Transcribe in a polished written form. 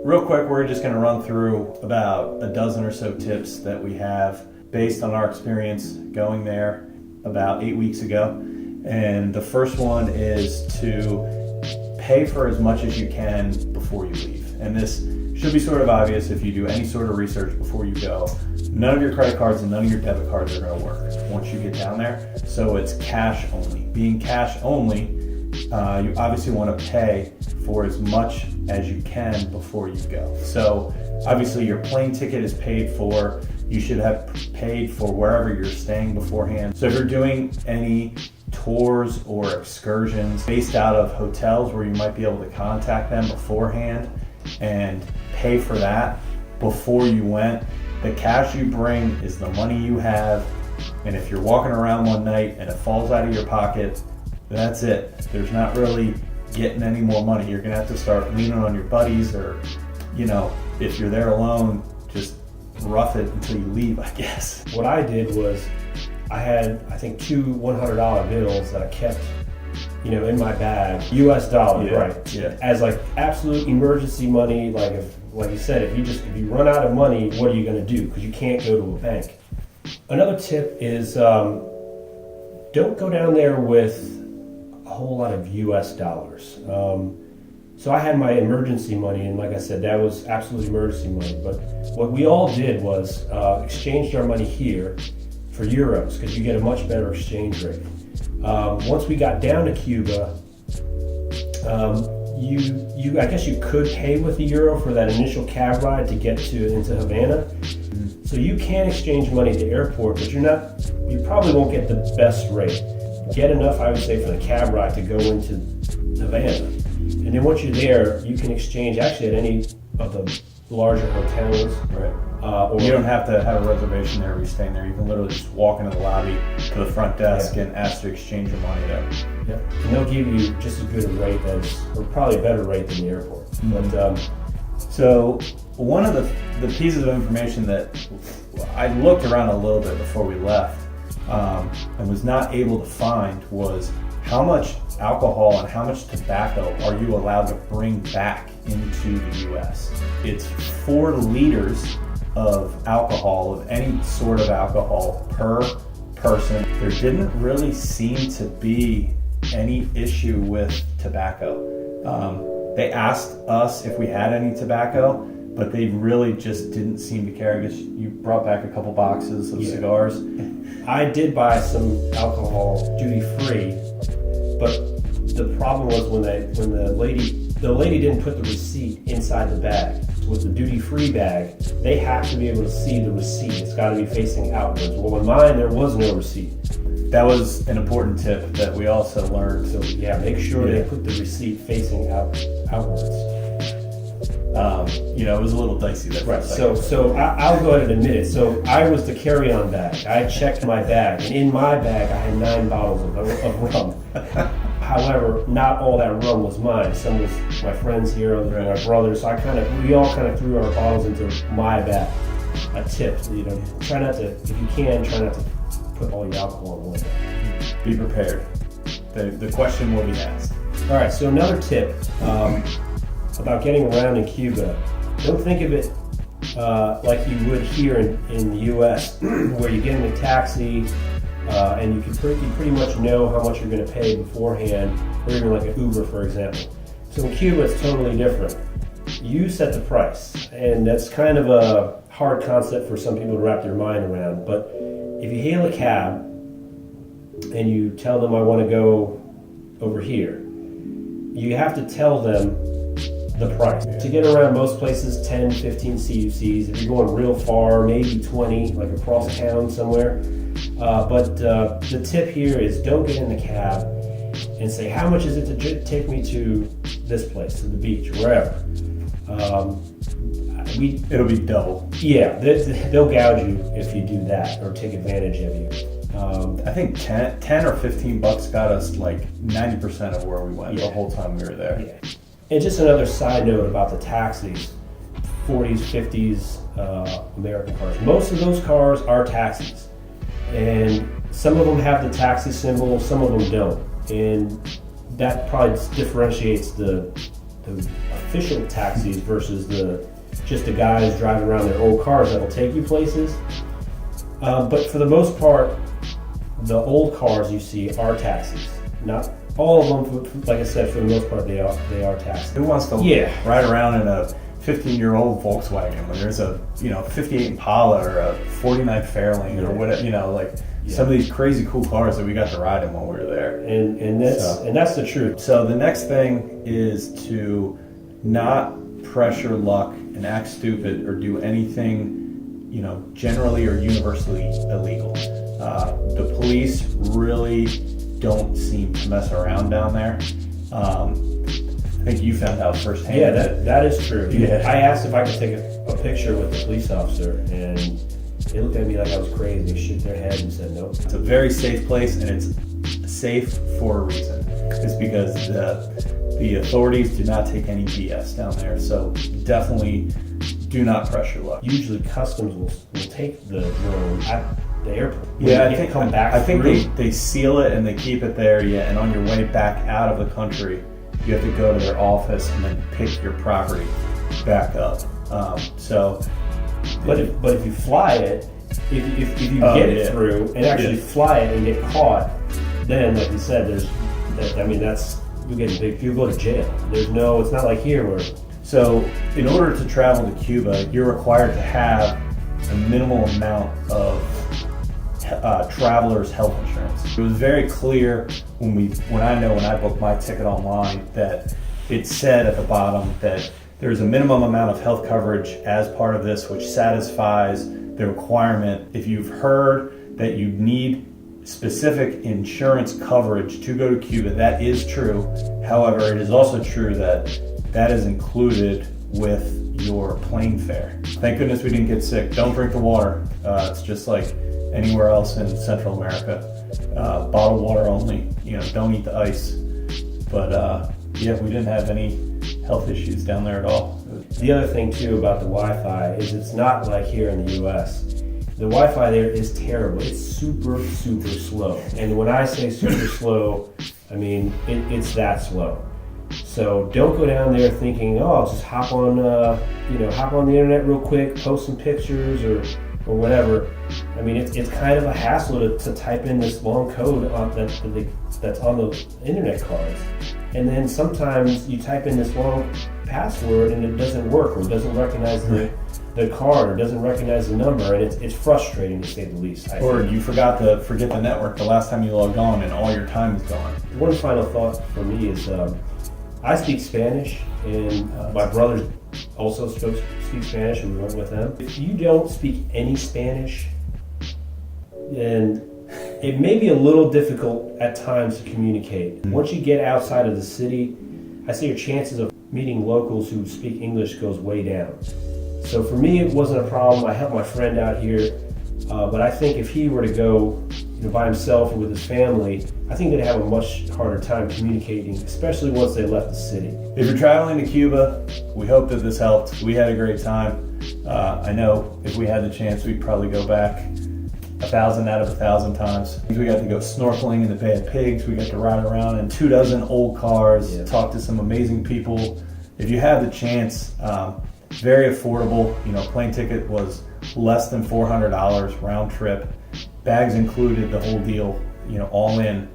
real quick, we're just going to run through about a dozen or so tips that we have based on our experience going there about 8 weeks ago. And the first one is to pay for as much as you can before you leave. And this should be sort of obvious if you do any sort of research before you go. None of your credit cards and none of your debit cards are going to work once you get down there. So it's cash only. Being cash only, you obviously want to pay for as much as you can before you go. So obviously your plane ticket is paid for. You should have paid for wherever you're staying beforehand. So if you're doing any tours or excursions based out of hotels where you might be able to contact them beforehand and pay for that before you went, the cash you bring is the money you have. And if you're walking around one night and it falls out of your pocket, that's it. There's not really getting any more money. You're gonna have to start leaning on your buddies, or, you know, if you're there alone, just rough it until you leave, I guess. What I did was I had, I think, 2 $100 bills that I kept, you know, in my bag, US dollars, Yeah, right? yeah. As like absolute emergency money. Like if, like you said, if you run out of money, what are you going to do? Because you can't go to a bank. Another tip is don't go down there with a whole lot of US dollars. So I had my emergency money, and like I said, that was absolute emergency money. But what we all did was exchanged our money here for euros, because you get a much better exchange rate. Once we got down to Cuba, I guess you could pay with the euro for that initial cab ride to get into Havana. So you can exchange money at the airport, but you probably won't get the best rate. Get enough, I would say, for the cab ride to go into Havana. And then once you're there, you can exchange actually at any of the larger hotels. Right. Or you don't have to have a reservation there or be staying there. You can literally just walk into the lobby to the front desk and ask to exchange your money there. Yeah. And they'll give you just as good a rate or probably a better rate than the airport. Mm-hmm. But so one of the pieces of information that I looked around a little bit before we left and was not able to find was how much alcohol and how much tobacco are you allowed to bring back into the U.S. It's 4 liters of alcohol, of any sort of alcohol, per person. There didn't really seem to be any issue with tobacco. They asked us if we had any tobacco, but they really just didn't seem to care. I guess you brought back a couple boxes of cigars. I did buy some alcohol duty free, but the problem was when the lady didn't put the receipt inside the bag. With the duty-free bag, they have to be able to see the receipt. It's got to be facing outwards. Well, in mine, there was no receipt. That was an important tip that we also learned. So yeah, make sure they put the receipt facing outwards. You know, it was a little dicey there. Right. So I'll go ahead and admit it. So I was the carry-on bag. I checked my bag, and in my bag, I had 9 bottles of rum. However, not all that rum was mine. Some was my friends here, other than my brothers. So we all kind of threw our bottles into my bag. A tip, you know, try not to, if you can, try not to put all your alcohol in one bag. Be prepared. The question will be asked. All right. So another tip about getting around in Cuba. Don't think of it like you would here in the U.S., where you get in a taxi. And you pretty much know how much you're going to pay beforehand, or even like an Uber, for example. So in Cuba, it's totally different. You set the price, and that's kind of a hard concept for some people to wrap their mind around. But if you hail a cab and you tell them I want to go over here, you have to tell them the price. To get around most places, 10, 15 CUCs. If you're going real far, maybe 20, like across town somewhere. But the tip here is don't get in the cab and say, how much is it to take me to this place, to the beach, or wherever. It'll be double. Yeah, they'll gouge you if you do that or take advantage of you. I think 10 or 15 bucks got us like 90% of where we went the whole time we were there. Yeah. And just another side note about the taxis, 40s, 50s American cars. Most of those cars are taxis. And some of them have the taxi symbol, some of them don't. And that probably differentiates the the official taxis versus just the guys driving around their old cars that will take you places. But for the most part, the old cars you see are taxis. Not all of them, like I said, for the most part, they are taxis. Who wants to ride around in a 15-year-old Volkswagen when there's a 58 Impala or a 49 Fairlane or whatever, some of these crazy cool cars that we got to ride in while we were there. And that's the truth. So the next thing is to not pressure luck and act stupid or do anything generally or universally illegal. The police really don't seem to mess around down there. I think you found out firsthand. Yeah, that is true. Yeah. I asked if I could take a picture with the police officer, and they looked at me like I was crazy. They shook their head and said nope. It's a very safe place, and it's safe for a reason. It's because the authorities do not take any BS down there. So definitely do not pressure luck. Usually customs will take the drone at the airport. Yeah, I think they seal it and they keep it there. Yeah, and on your way back out of the country, you have to go to their office and then pick your property back up. But if you fly it, if you get it through and actually fly it and get caught, then like you said, you'll go to jail. It's not like here where. So in order to travel to Cuba, you're required to have a minimal amount of traveler's health insurance. It was very clear when I booked my ticket online that it said at the bottom that there's a minimum amount of health coverage as part of this, which satisfies the requirement. If you've heard that you need specific insurance coverage to go to Cuba, that is true. However, it is also true that is included with your plane fare. Thank goodness we didn't get sick. Don't drink the water. It's just like anywhere else in Central America. Bottled water only. Don't eat the ice. But we didn't have any health issues down there at all. The other thing too about the Wi-Fi is it's not like here in the U.S. The Wi-Fi there is terrible. It's super, super slow. And when I say super slow, I mean it's that slow. So don't go down there thinking, I'll just hop on the internet real quick, post some pictures or whatever. I mean, it's kind of a hassle to type in this long code that's on the internet cards. And then sometimes you type in this long password and it doesn't work, or it doesn't recognize the card, or doesn't recognize the number, and it's frustrating to say the least. You forget the network the last time you logged on and all your time is gone. One final thought for me is I speak Spanish, and my brothers also speak Spanish, and we went with them. If you don't speak any Spanish, then it may be a little difficult at times to communicate. Once you get outside of the city, I say your chances of meeting locals who speak English goes way down. So for me, it wasn't a problem. I helped my friend out here, but I think if he were to go by himself or with his family, I think they'd have a much harder time communicating, especially once they left the city. If you're traveling to Cuba, we hope that this helped. We had a great time. I know if we had the chance, we'd probably go back 1,000 out of 1,000 times. We got to go snorkeling in the Bay of Pigs. We got to ride around in 24 old cars, talk to some amazing people. If you have the chance, very affordable. Plane ticket was less than $400 round trip. Bags included, the whole deal, all in.